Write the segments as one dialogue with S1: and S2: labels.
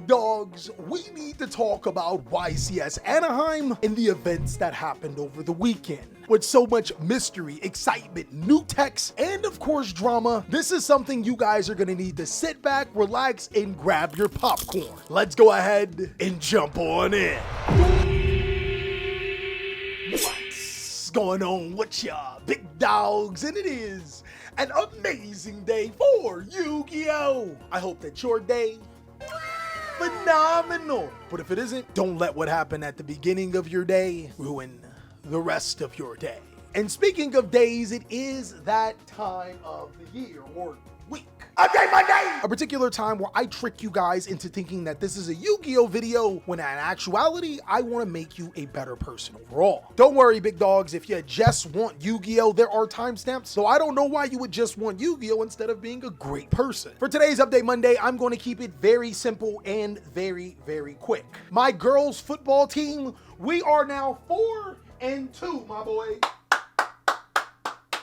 S1: big dogs, we need to talk about YCS Anaheim and the events that happened over the weekend. With so much mystery, excitement, new techs, and of course drama, this is something you guys are gonna need to sit back, relax, and grab your popcorn. Let's go ahead and jump on in. What's going on with ya, big dogs? And it is an amazing day for Yugioh. I hope that your day phenomenal. But if it isn't, don't let what happened at the beginning of your day ruin the rest of your day. And speaking of days, it is that time of the year or week. Update Monday! A particular time where I trick you guys into thinking that this is a Yu-Gi-Oh video when in actuality, I want to make you a better person overall. Don't worry, big dogs, if you just want Yu-Gi-Oh, there are timestamps, so I don't know why you would just want Yu-Gi-Oh instead of being a great person. For today's Update Monday, I'm going to keep it very simple and very, very quick. My girls' football team, we are now 4-2, my boy.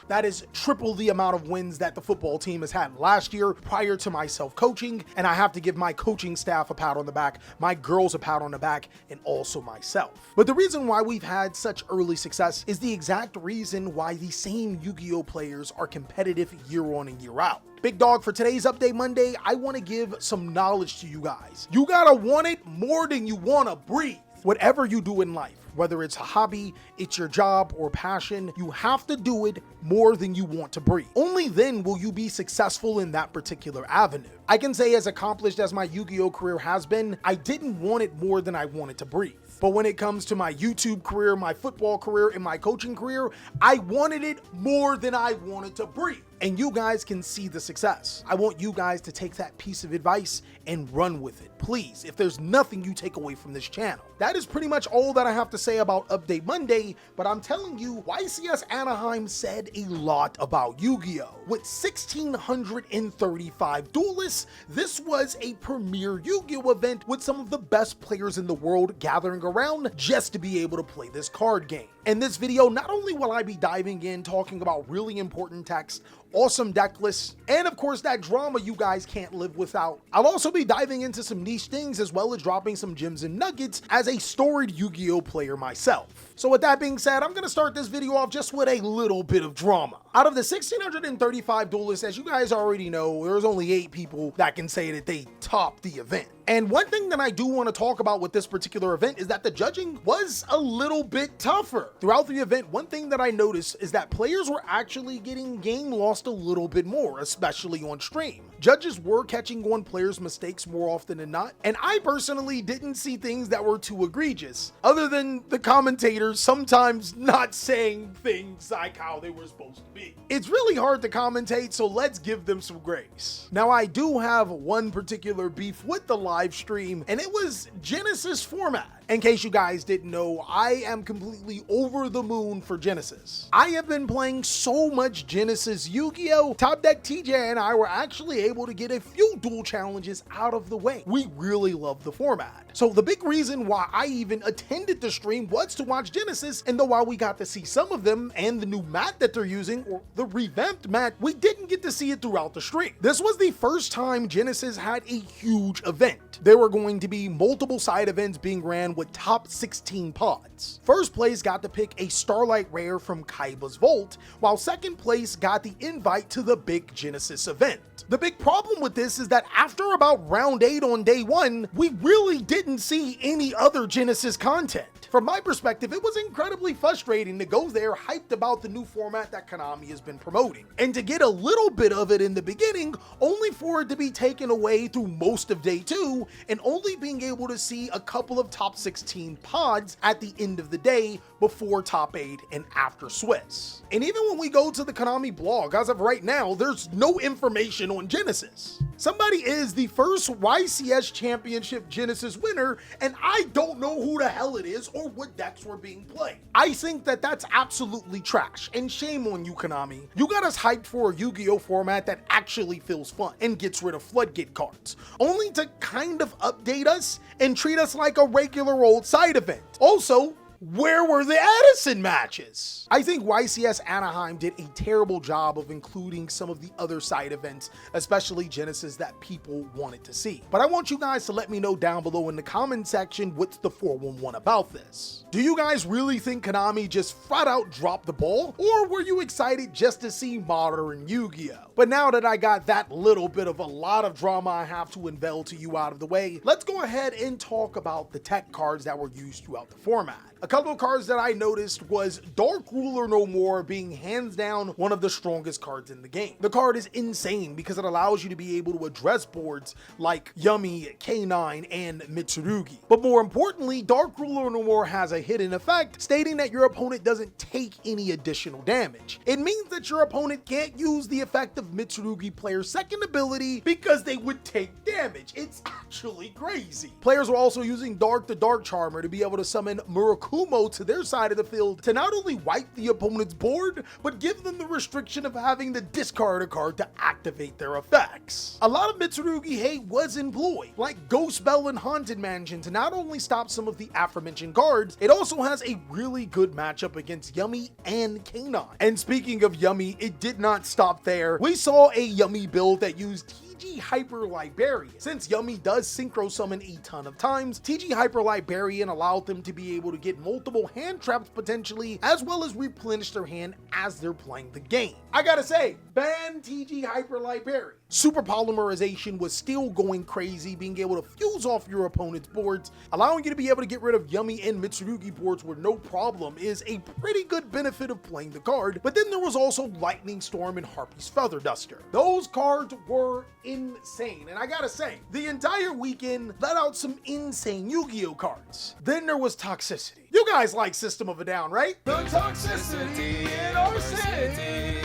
S1: That is triple the amount of wins that the football team has had last year prior to myself coaching, and I have to give my coaching staff a pat on the back, my girls a pat on the back, and also myself. But the reason why we've had such early success is the exact reason why the same Yu-Gi-Oh players are competitive year on and year out. Big dog, for today's Update Monday, I want to give some knowledge to you guys. You gotta want it more than you want to breathe. Whatever you do in life, whether it's a hobby, it's your job or passion, you have to do it more than you want to breathe. Only then will you be successful in that particular avenue. I can say, as accomplished as my Yu-Gi-Oh career has been, I didn't want it more than I wanted to breathe. But when it comes to my YouTube career, my football career, and my coaching career, I wanted it more than I wanted to breathe. And you guys can see the success. I want you guys to take that piece of advice and run with it. Please, if there's nothing you take away from this channel. That is pretty much all that I have to say about Update Monday, but I'm telling you, YCS Anaheim said a lot about Yu-Gi-Oh! With 1,635 duelists, this was a premier Yu-Gi-Oh! Event with some of the best players in the world gathering around just to be able to play this card game. In this video, not only will I be diving in talking about really important text, awesome deck lists, and of course that drama you guys can't live without, I'll also be diving into some niche things as well as dropping some gems and nuggets as a storied Yu-Gi-Oh player myself. So with that being said, I'm going to start this video off just with a little bit of drama. Out of the 1,635 duelists, as you guys already know, there's only 8 people that can say that they topped the event. And one thing that I do want to talk about with this particular event is that the judging was a little bit tougher. Throughout the event, one thing that I noticed is that players were actually getting game lost a little bit more, especially on stream. Judges were catching on players' mistakes more often than not, and I personally didn't see things that were too egregious, other than the commentators sometimes not saying things like how they were supposed to be. It's really hard to commentate, so let's give them some grace. Now, I do have one particular beef with the live stream, and it was Genesis format. In case you guys didn't know, I am completely over the moon for Genesis. I have been playing so much Genesis Yu-Gi-Oh! Top Deck TJ and I were actually able to get a few duel challenges out of the way. We really love the format. So the big reason why I even attended the stream was to watch Genesis, and though while we got to see some of them and the new mat that they're using, or the revamped mat, we didn't get to see it throughout the stream. This was the first time Genesis had a huge event. There were going to be multiple side events being ran with top 16 pods. First place got to pick a Starlight Rare from Kaiba's Vault, while second place got the invite to the big Genesis event. The big problem with this is that after about round 8 on day 1, we really didn't see any other Genesis content. From my perspective, it was incredibly frustrating to go there hyped about the new format that Konami has been promoting, and to get a little bit of it in the beginning, only for it to be taken away through most of day 2, and only being able to see a couple of top 16 pods at the end of the day before top 8 and after Swiss. And even when we go to the Konami blog, as of right now, there's no information on Genesis. Somebody is the first YCS Championship Genesis winner, and I don't know who the hell it is or what decks were being played. I think that that's absolutely trash, and shame on you, Konami. You got us hyped for a Yu-Gi-Oh format that actually feels fun and gets rid of floodgate cards, only to kind of update us and treat us like a regular old side event. Also, Where were the Edison matches? I think YCS Anaheim did a terrible job of including some of the other side events, especially Genesis, that people wanted to see. But I want you guys to let me know down below in the comment section what's the 411 about this. Do you guys really think Konami just flat out dropped the ball? Or were you excited just to see modern Yu-Gi-Oh? But now that I got that little bit of a lot of drama I have to unveil to you out of the way, let's go ahead and talk about the tech cards that were used throughout the format. A couple of cards that I noticed was Dark Ruler No More being hands down one of the strongest cards in the game. The card is insane because it allows you to be able to address boards like Yummy, K9, and Mitsurugi. But more importantly, Dark Ruler No More has a hidden effect stating that your opponent doesn't take any additional damage. It means that your opponent can't use the effect of Mitsurugi player's second ability because they would take damage. It's actually crazy. Players are also using Dark the Dark Charmer to be able to summon Murakumo to their side of the field to not only wipe the opponent's board, but give them the restriction of having to discard a card to activate their effects. A lot of Mitsurugi hate was employed, like Ghost Bell and Haunted Mansion, to not only stop some of the aforementioned cards, it also has a really good matchup against Yummy and K9. And speaking of Yummy, it did not stop there. We saw a Yummy build that used TG Hyper Librarian. Since Yummy does synchro summon a ton of times, TG Hyper Librarian allowed them to be able to get multiple hand traps potentially, as well as replenish their hand as they're playing the game. I gotta say, ban TG Hyper Librarian. Super Polymerization was still going crazy, being able to fuse off your opponent's boards, allowing you to be able to get rid of Yummy and Mitsurugi boards with no problem is a pretty good benefit of playing the card. But then there was also Lightning Storm and Harpy's Feather Duster. Those cards were insane, and I gotta say, the entire weekend let out some insane Yu-Gi-Oh cards. Then there was Toxicity. You guys like System of a Down, right? The toxicity in our city.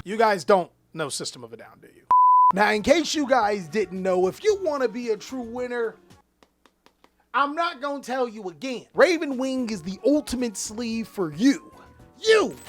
S1: You guys don't know System of a Down, do you? Now, in case you guys didn't know, if you want to be a true winner, I'm not gonna tell you again. Raven Wing is the ultimate sleeve for you.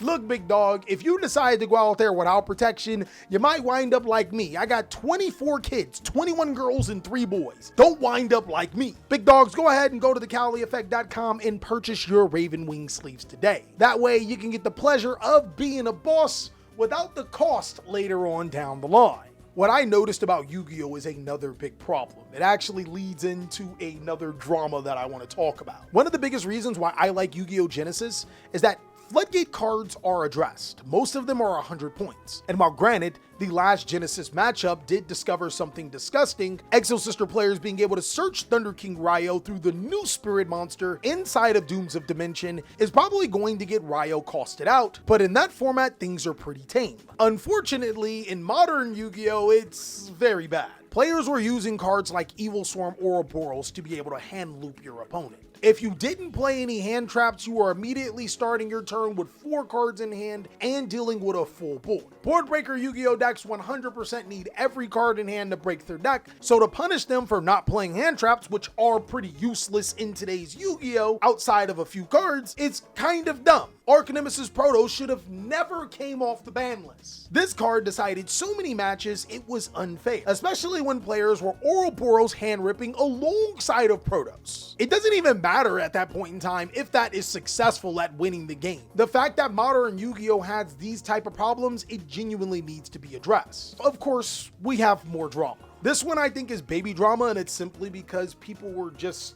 S1: Look, big dog, if you decide to go out there without protection, you might wind up like me. I got 24 kids, 21 girls and 3 boys. Don't wind up like me. Big dogs, go ahead and go to TheCaliEffect.com and purchase your Raven Wing sleeves today. That way you can get the pleasure of being a boss without the cost later on down the line. What I noticed about Yu-Gi-Oh is another big problem. It actually leads into another drama that I want to talk about. One of the biggest reasons why I like Yu-Gi-Oh Genesis is that Floodgate cards are addressed. Most of them are 100 points. And while granted, the last Genesis matchup did discover something disgusting, Exo Sister players being able to search Thunder King Ryo through the new spirit monster inside of Dooms of Dimension is probably going to get Ryo costed out, but in that format, things are pretty tame. Unfortunately, in modern Yu-Gi-Oh, it's very bad. Players were using cards like Evil Swarm Ouroboros to be able to hand loop your opponent. If you didn't play any hand traps, you are immediately starting your turn with 4 cards in hand and dealing with a full board. Board breaker Yu-Gi-Oh decks 100% need every card in hand to break their deck, so to punish them for not playing hand traps, which are pretty useless in today's Yu-Gi-Oh outside of a few cards, it's kind of dumb. Archnemesis Proto should have never came off the ban list. This card decided so many matches it was unfair, especially when players were Ouroboros hand ripping alongside of Protos. It doesn't even matter at that point in time if that is successful at winning the game. The fact that modern Yu-Gi-Oh has these type of problems, it genuinely needs to be addressed. Of course, we have more drama. This one I think is baby drama, and it's simply because people were just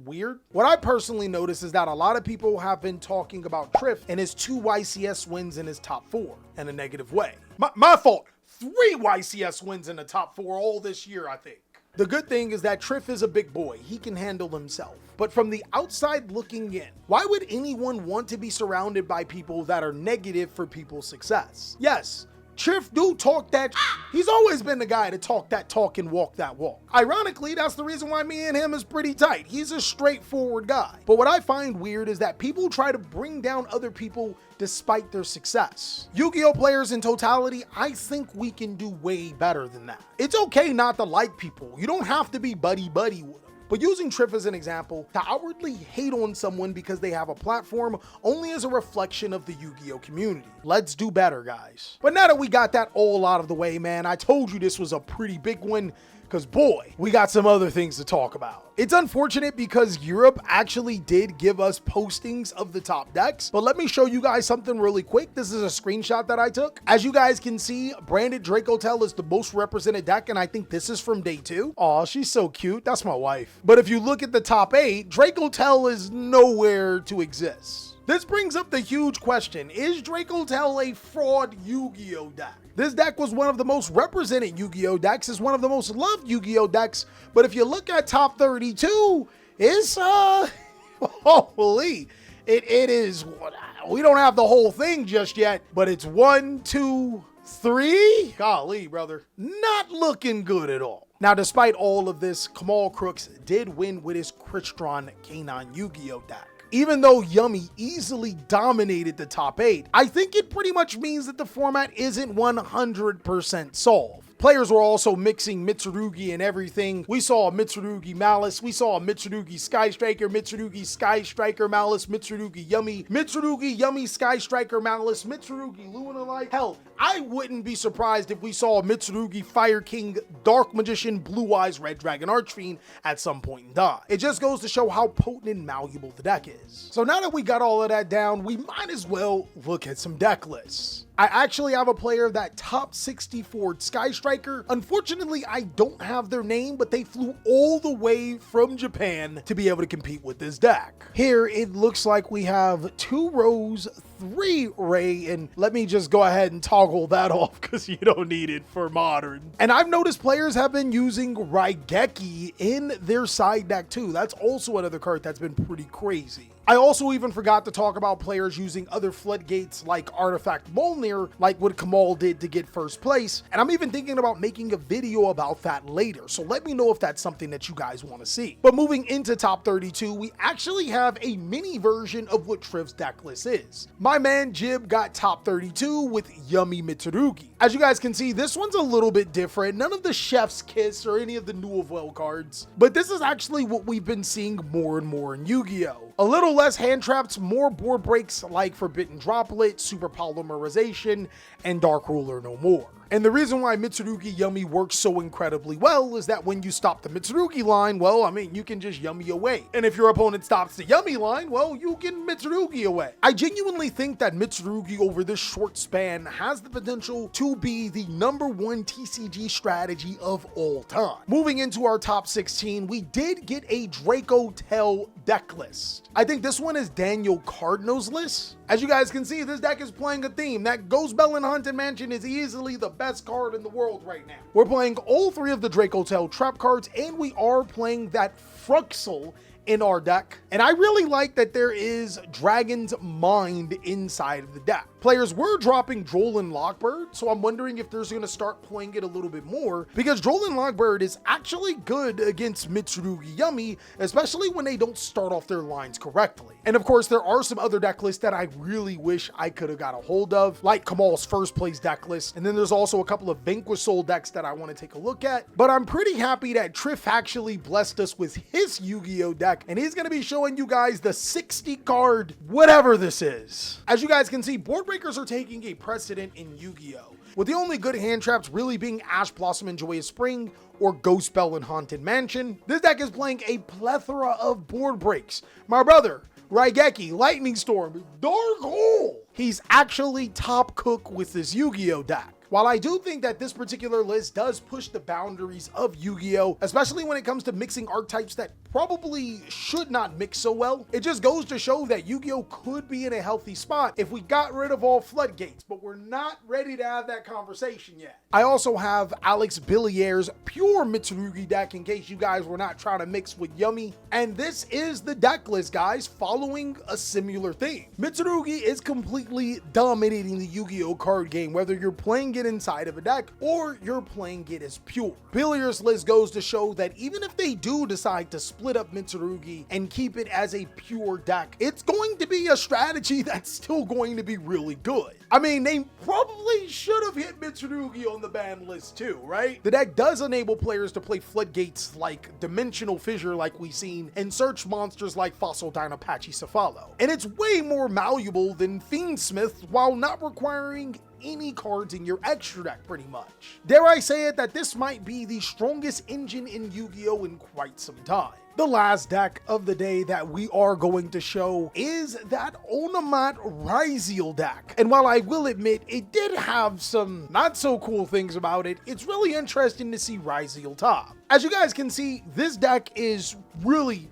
S1: weird. What I personally noticed is that a lot of people have been talking about Triff and his 2 YCS wins in his top 4 in a negative way. My fault. 3 YCS wins in the top 4 all this year, I think. The good thing is that Triff is a big boy. He can handle himself. But from the outside looking in, why would anyone want to be surrounded by people that are negative for people's success? Yes, Triff do talk that. He's always been the guy to talk that talk and walk that walk. Ironically, that's the reason why me and him is pretty tight. He's a straightforward guy. But what I find weird is that people try to bring down other people despite their success. Yu-Gi-Oh players in totality, I think we can do way better than that. It's okay not to like people. You don't have to be buddy-buddy with them. But using Triff as an example, to outwardly hate on someone because they have a platform only is a reflection of the Yu-Gi-Oh community. Let's do better, guys. But now that we got that all out of the way, man, I told you this was a pretty big one. because boy, we got some other things to talk about. It's unfortunate because Europe actually did give us postings of the top decks, but let me show you guys something really quick. This is a screenshot that I took. As you guys can see, branded Dracotel is the most represented deck, and I think this is from day 2. Aw, she's so cute. That's my wife. But if you look at the top 8, Dracotel is nowhere to exist. This brings up the huge question, is Dracotel a fraud Yu-Gi-Oh deck? This deck was one of the most represented Yu-Gi-Oh decks, is one of the most loved Yu-Gi-Oh decks, but if you look at top 32, it's, holy, it is, we don't have the whole thing just yet, but it's 1, 2, 3, golly, brother, not looking good at all. Now, despite all of this, Kamal Crooks did win with his Crystron Canine Yu-Gi-Oh deck. Even though Yummy easily dominated the top 8, I think it pretty much means that the format isn't 100% solved. Players were also mixing Mitsurugi and everything. We saw a Mitsurugi Malice, we saw a Mitsurugi Sky Striker, Mitsurugi Sky Striker Malice, Mitsurugi Yummy Sky Striker Malice, Mitsurugi Lunalite. Hell, I wouldn't be surprised if we saw a Mitsurugi Fire King, Dark Magician, Blue Eyes, Red Dragon Archfiend at some point in time. It just goes to show how potent and malleable the deck is. So now that we got all of that down, we might as well look at some deck lists. I actually have a player that top 64 Sky Striker. Unfortunately, I don't have their name, but they flew all the way from Japan to be able to compete with this deck. Here, it looks like we have 2 Rose, 3 Ray, and let me just go ahead and toggle that off because you don't need it for modern. And I've noticed players have been using Raigeki in their side deck too. That's also another card that's been pretty crazy. I also even forgot to talk about players using other floodgates like Artifact Molnir, like what Kamal did to get first place, and I'm even thinking about making a video about that later, so let me know if that's something that you guys want to see. But moving into top 32, we actually have a mini version of what Triv's deck list is. My man Jib got top 32 with Yummy Mitsurugi. As you guys can see, this one's a little bit different, none of the Chef's Kiss or any of the New of Well cards, but this is actually what we've been seeing more and more in Yu-Gi-Oh! A little less hand traps, more board breaks like Forbidden Droplet, Super Polymerization, and Dark Ruler No More. And the reason why Mitsurugi Yummy works so incredibly well is that when you stop the Mitsurugi line, well, I mean, you can just Yummy away. And if your opponent stops the Yummy line, well, you can Mitsurugi away. I genuinely think that Mitsurugi over this short span has the potential to be the #1 TCG strategy of all time. Moving into our top 16, we did get a Dracotel deck list. I think this one is Daniel Cardno's list. As you guys can see, this deck is playing a theme. That Ghost Bell and Haunted Mansion is easily the best card in the world right now. We're playing all 3 of the Dracotel trap cards, and we are playing that Fruxel in our deck. And I really like that there is Dragon's Mind inside of the deck. Players were dropping Droll and Lockbird, so I'm wondering if there's going to start playing it a little bit more, because Droll and Lockbird is actually good against Mitsurugi Yummy, especially when they don't start off their lines correctly. And of course, there are some other deck lists that I really wish I could have got a hold of, like Kamal's first place deck list, and then there's also a couple of Vanquish Soul decks that I want to take a look at. But I'm pretty happy that Triff actually blessed us with his Yu-Gi-Oh deck, and he's going to be showing you guys the 60 card whatever this is. As you guys can see, board breakers are taking a precedent in Yu-Gi-Oh, with the only good hand traps really being Ash Blossom and Joyous Spring or Ghost Bell and Haunted Mansion. This deck is playing a plethora of board breaks. My brother Raigeki, Lightning Storm, Dark Hole. He's actually top cook with this Yu-Gi-Oh deck. While I do think that this particular list does push the boundaries of Yu-Gi-Oh, especially when it comes to mixing archetypes that probably should not mix so well, it just goes to show that Yu-Gi-Oh could be in a healthy spot if we got rid of all floodgates, but we're not ready to have that conversation yet. I also have Alex Billier's pure Mitsurugi deck in case you guys were not trying to mix with Yummy, and this is the deck list, guys, following a similar theme. Mitsurugi is completely dominating the Yu-Gi-Oh card game, whether you're playing it inside of a deck or you're playing it as pure. Billier's list goes to show that even if they do decide to split up Mitsurugi and keep it as a pure deck, it's going to be a strategy that's still going to be really good. I mean, they probably should have hit Mitsurugi on the ban list too, right? The deck does enable players to play floodgates like Dimensional Fissure like we've seen, and search monsters like Fossil Dinopachi Cephalo. And it's way more malleable than Fiendsmith while not requiring any cards in your extra deck pretty much. Dare I say it that this might be the strongest engine in Yu-Gi-Oh! In quite some time. The last deck of the day that we are going to show is that Onamat Ryziel deck. And while I will admit it did have some not so cool things about it, it's really interesting to see Ryziel top. As you guys can see, this deck is really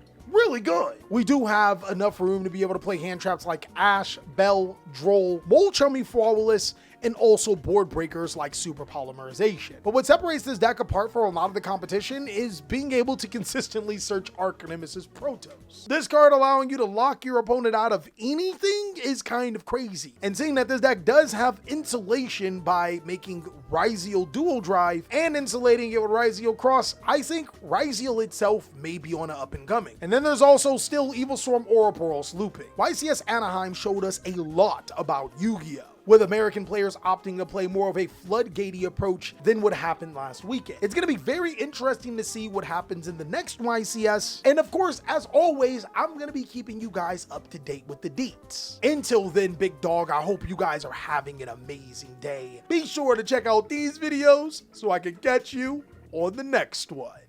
S1: good. We do have enough room to be able to play hand traps like Ash, Bell, Droll, Molchummy Flawless, and also board breakers like Super Polymerization. But what separates this deck apart from a lot of the competition is being able to consistently search Archnemesis Protos. This card allowing you to lock your opponent out of anything is kind of crazy. And seeing that this deck does have insulation by making Ryziel Dual Drive and insulating it with Ryziel Cross, I think Ryziel itself may be on an up and coming. And then there's also still Evil Storm Ouroboros looping. YCS Anaheim showed us a lot about Yu-Gi-Oh!, with American players opting to play more of a floodgatey approach than what happened last weekend. It's going to be very interesting to see what happens in the next YCS, and of course, as always, I'm going to be keeping you guys up to date with the deets. Until then, big dog, I hope you guys are having an amazing day. Be sure to check out these videos so I can catch you on the next one.